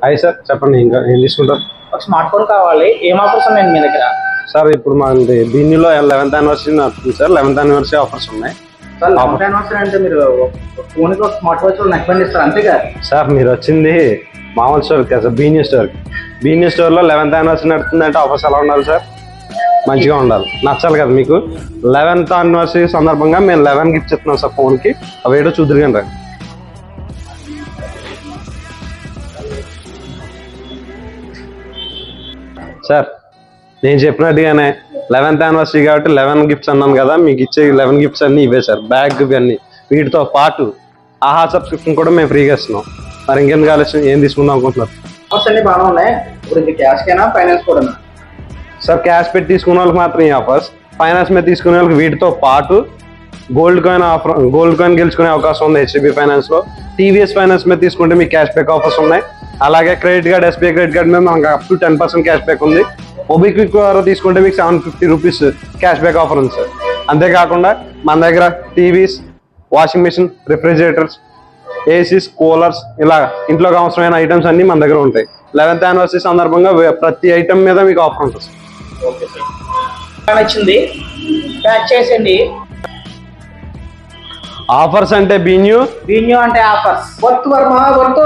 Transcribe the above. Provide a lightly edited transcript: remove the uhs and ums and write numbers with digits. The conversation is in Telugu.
హాయ్ సార్, చెప్పండి. ఇంకా ఏం తీసుకుంటారు? ఒక స్మార్ట్ ఫోన్ కావాలి. ఏం ఆఫర్స్ ఉన్నాయండి మీ దగ్గర? సార్ ఇప్పుడు మనది దీనిలో 11th యానివర్సరీ నడుస్తుంది సార్. 11th యానివర్సరీ ఆఫర్స్ ఉన్నాయి. సార్ 11th యానివర్సరీ అంటే మీరు ఫోన్కి ఒక స్మార్ట్ వాచ్ నెక్బెండ్ ఇస్తారు అంతేగా? సార్ మీరు వచ్చింది మామూలు స్టోర్ కదా sir, be news store. Be news స్టోర్లో 11th యానివర్సరీ నడుతుందంటే ఆఫర్స్ ఎలా ఉండాలి సార్? మంచిగా ఉండాలి, నచ్చాలి కదా మీకు. 11th యానివర్సరీ సందర్భంగా మేము 11 గిఫ్ట్స్ ఇస్తున్నాం సార్ ఫోన్కి. అవి ఏడో చూద్దరు కానీ రండి సార్. నేను చెప్పినట్టుగానే 11th యానివర్సరీ కాబట్టి 11 గిఫ్ట్స్ అన్నాను కదా, మీకు ఇచ్చే 11 గిఫ్ట్స్ అన్నీ ఇవే సార్. బ్యాగ్ ఇవన్నీ, వీటితో పాటు ఆహా సబ్స్క్రిప్షన్ కూడా మేము ఫ్రీగా ఇస్తున్నాం. మరి ఇంకెందుకు ఆలస్యం, ఏం తీసుకుందాం అనుకుంటున్నారు? ఆఫర్స్ అన్ని బాగానే ఉన్నాయి. ఇప్పుడు ఇది క్యాష్ కైనా ఫైనాన్స్ కూడా సార్ క్యాష్ పెట్టి తీసుకునే వాళ్ళకి మాత్రం ఈ ఆఫర్స్, ఫైనాన్స్ మీద తీసుకునే వాళ్ళకి వీటితో పాటు gold coin offer, gold coin గెలుచుకునే అవకాశం ఉంది హెచ్డిబి ఫైనాన్స్లో. టీవీఎస్ ఫైనాన్స్ మీద తీసుకుంటే మీకు క్యాష్ బ్యాక్ ఆఫర్స్ ఉన్నాయి. అలాగే credit card, SBI credit card మీద మనకు అప్ టు 10% క్యాష్ బ్యాక్ ఉంది. మొబిక్విక్ ద్వారా తీసుకుంటే మీకు 750 రూపీస్ క్యాష్ బ్యాక్ ఆఫర్ ఉంది సార్. అంతేకాకుండా మన దగ్గర TVs, washing machine, refrigerators, ACs, coolers, ఇలా ఇంట్లోకి అవసరమైన ఐటమ్స్ అన్నీ మన దగ్గర ఉంటాయి. 11th యానివర్సరీ సందర్భంగా ప్రతి ఐటమ్ మీద మీకు ఆఫర్ ఉంటుంది సార్. ఓకే సార్, నచ్చింది ప్యాక్ చేసేయండి. ఆఫర్స్ అంటే బీ న్యూ అంటే ఆఫర్స్ వర్త్ వర్మ వర్త్.